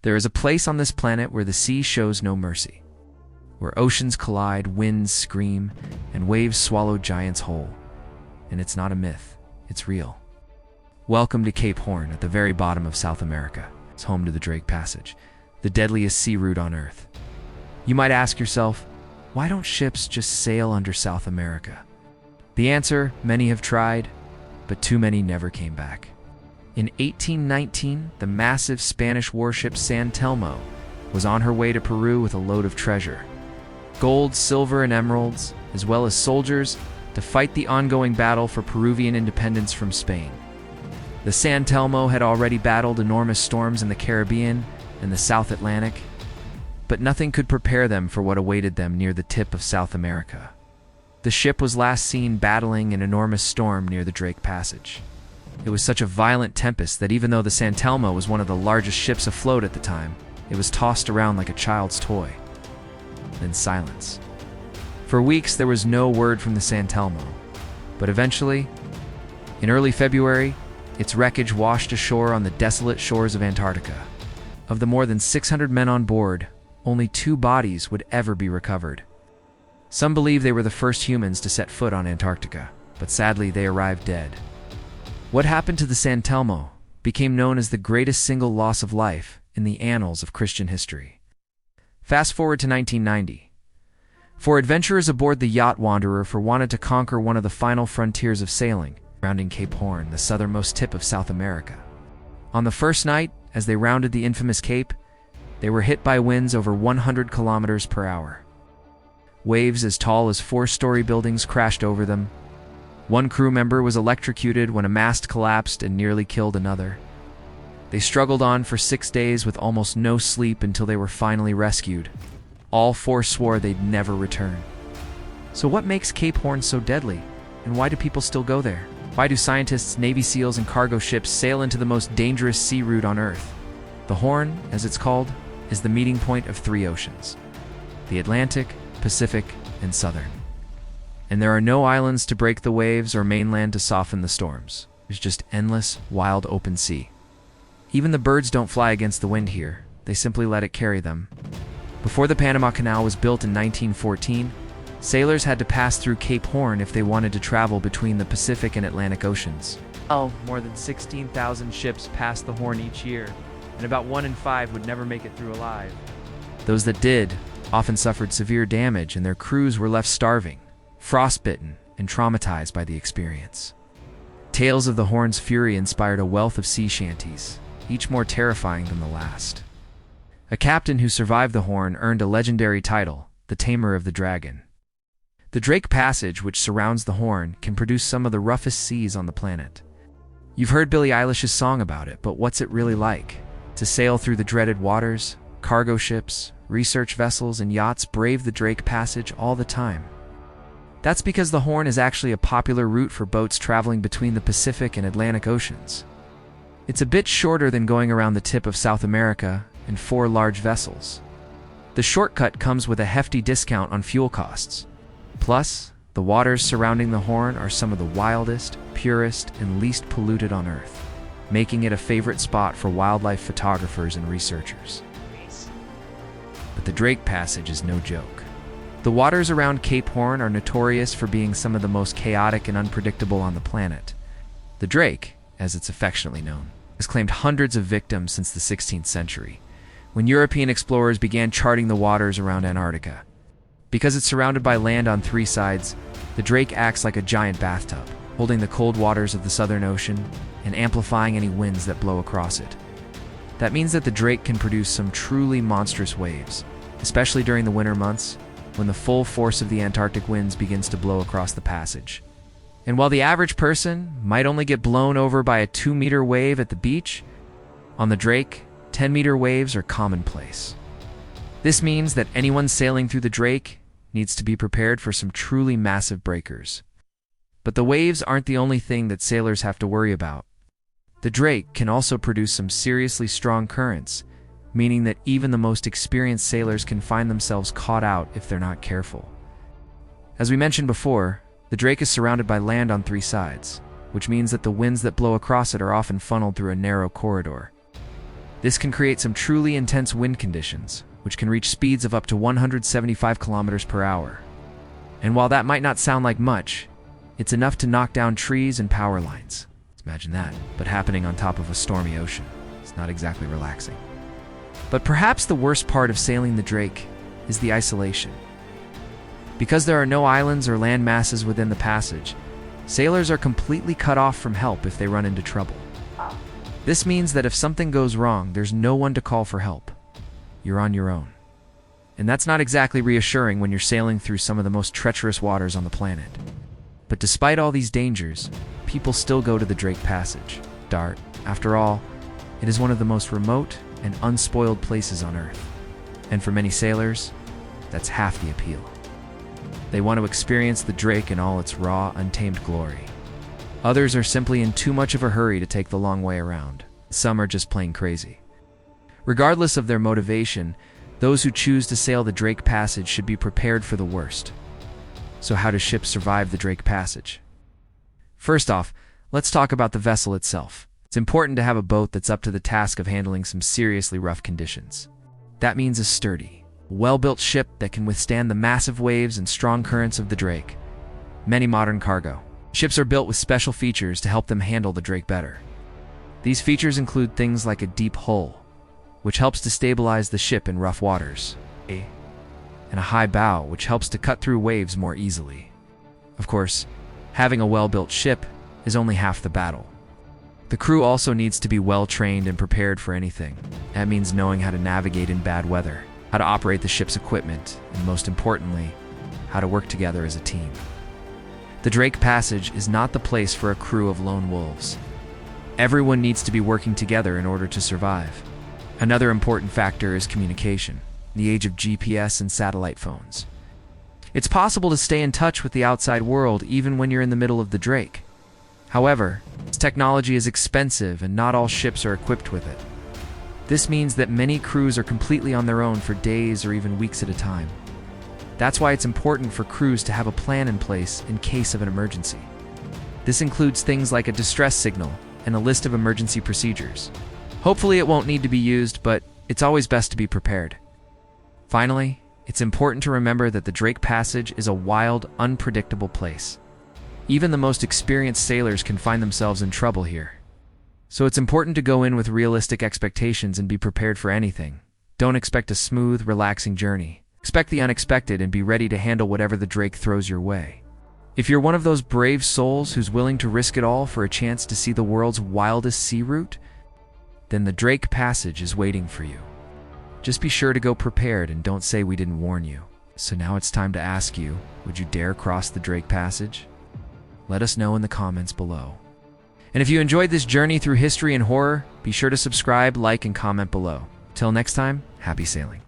There is a place on this planet where the sea shows no mercy, where oceans collide, winds scream, and waves swallow giants whole. And it's not a myth, it's real. Welcome to Cape Horn at the very bottom of South America. It's home to the Drake Passage, the deadliest sea route on Earth. You might ask yourself, why don't ships just sail under South America? The answer, many have tried, but too many never came back. In 1819, the massive Spanish warship San Telmo was on her way to Peru with a load of treasure. Gold, silver, and emeralds, as well as soldiers, to fight the ongoing battle for Peruvian independence from Spain. The San Telmo had already battled enormous storms in the Caribbean and the South Atlantic, but nothing could prepare them for what awaited them near the tip of South America. The ship was last seen battling an enormous storm near the Drake Passage. It was such a violent tempest that even though the San Telmo was one of the largest ships afloat at the time, it was tossed around like a child's toy. Then silence. For weeks there was no word from the San Telmo, but eventually, in early February, its wreckage washed ashore on the desolate shores of Antarctica. Of the more than 600 men on board, only 2 bodies would ever be recovered. Some believe they were the first humans to set foot on Antarctica, but sadly they arrived dead. What happened to the San Telmo became known as the greatest single loss of life in the annals of Christian history. Fast forward to 1990. 4 adventurers aboard the yacht Wanderer wanted to conquer one of the final frontiers of sailing, rounding Cape Horn, the southernmost tip of South America. On the first night, as they rounded the infamous cape, they were hit by winds over 100 kilometers per hour. Waves as tall as 4-story buildings crashed over them. One crew member was electrocuted when a mast collapsed and nearly killed another. They struggled on for 6 days with almost no sleep until they were finally rescued. All 4 swore they'd never return. So what makes Cape Horn so deadly, and why do people still go there? Why do scientists, Navy SEALs, and cargo ships sail into the most dangerous sea route on Earth? The Horn, as it's called, is the meeting point of 3 oceans: the Atlantic, Pacific, and Southern. And there are no islands to break the waves or mainland to soften the storms. There's just endless, wild open sea. Even the birds don't fly against the wind here. They simply let it carry them. Before the Panama Canal was built in 1914, sailors had to pass through Cape Horn if they wanted to travel between the Pacific and Atlantic Oceans. More than 16,000 ships passed the Horn each year, and about 1 in 5 would never make it through alive. Those that did often suffered severe damage, and their crews were left starving, frostbitten, and traumatized by the experience. Tales of the Horn's fury inspired a wealth of sea shanties, each more terrifying than the last. A captain who survived the Horn earned a legendary title, the Tamer of the Dragon. The Drake Passage, which surrounds the Horn, can produce some of the roughest seas on the planet. You've heard Billie Eilish's song about it, but what's it really like? To sail through the dreaded waters, cargo ships, research vessels, and yachts brave the Drake Passage all the time. That's because the Horn is actually a popular route for boats traveling between the Pacific and Atlantic Oceans. It's a bit shorter than going around the tip of South America in 4 large vessels. The shortcut comes with a hefty discount on fuel costs. Plus, the waters surrounding the Horn are some of the wildest, purest, and least polluted on Earth, making it a favorite spot for wildlife photographers and researchers. But the Drake Passage is no joke. The waters around Cape Horn are notorious for being some of the most chaotic and unpredictable on the planet. The Drake, as it's affectionately known, has claimed hundreds of victims since the 16th century, when European explorers began charting the waters around Antarctica. Because it's surrounded by land on 3 sides, the Drake acts like a giant bathtub, holding the cold waters of the Southern Ocean and amplifying any winds that blow across it. That means that the Drake can produce some truly monstrous waves, especially during the winter months, when the full force of the Antarctic winds begins to blow across the passage. And while the average person might only get blown over by a 2-meter wave at the beach, on the Drake, 10-meter waves are commonplace. This means that anyone sailing through the Drake needs to be prepared for some truly massive breakers. But the waves aren't the only thing that sailors have to worry about. The Drake can also produce some seriously strong currents, meaning that even the most experienced sailors can find themselves caught out if they're not careful. As we mentioned before, the Drake is surrounded by land on 3 sides, which means that the winds that blow across it are often funneled through a narrow corridor. This can create some truly intense wind conditions, which can reach speeds of up to 175 kilometers per hour. And while that might not sound like much, it's enough to knock down trees and power lines. Imagine that, but happening on top of a stormy ocean. It's not exactly relaxing. But perhaps the worst part of sailing the Drake is the isolation. Because there are no islands or land masses within the passage, sailors are completely cut off from help if they run into trouble. This means that if something goes wrong, there's no one to call for help. You're on your own. And that's not exactly reassuring when you're sailing through some of the most treacherous waters on the planet. But despite all these dangers, people still go to the Drake Passage. After all, it is one of the most remote and unspoiled places on Earth. And for many sailors, that's half the appeal. They want to experience the Drake in all its raw, untamed glory. Others are simply in too much of a hurry to take the long way around. Some are just plain crazy. Regardless of their motivation, those who choose to sail the Drake Passage should be prepared for the worst. So how do ships survive the Drake Passage? First off, let's talk about the vessel itself. It's important to have a boat that's up to the task of handling some seriously rough conditions. That means a sturdy, well-built ship that can withstand the massive waves and strong currents of the Drake. Many modern cargo ships are built with special features to help them handle the Drake better. These features include things like a deep hull, which helps to stabilize the ship in rough waters, and a high bow, which helps to cut through waves more easily. Of course, having a well-built ship is only half the battle. The crew also needs to be well-trained and prepared for anything. That means knowing how to navigate in bad weather, how to operate the ship's equipment, and most importantly, how to work together as a team. The Drake Passage is not the place for a crew of lone wolves. Everyone needs to be working together in order to survive. Another important factor is communication, in the age of GPS and satellite phones. It's possible to stay in touch with the outside world even when you're in the middle of the Drake. However, this technology is expensive and not all ships are equipped with it. This means that many crews are completely on their own for days or even weeks at a time. That's why it's important for crews to have a plan in place in case of an emergency. This includes things like a distress signal and a list of emergency procedures. Hopefully it won't need to be used, but it's always best to be prepared. Finally, it's important to remember that the Drake Passage is a wild, unpredictable place. Even the most experienced sailors can find themselves in trouble here. So it's important to go in with realistic expectations and be prepared for anything. Don't expect a smooth, relaxing journey. Expect the unexpected and be ready to handle whatever the Drake throws your way. If you're one of those brave souls who's willing to risk it all for a chance to see the world's wildest sea route, then the Drake Passage is waiting for you. Just be sure to go prepared and don't say we didn't warn you. So now it's time to ask you, would you dare cross the Drake Passage? Let us know in the comments below. And if you enjoyed this journey through history and horror, be sure to subscribe, like, and comment below. Till next time, happy sailing.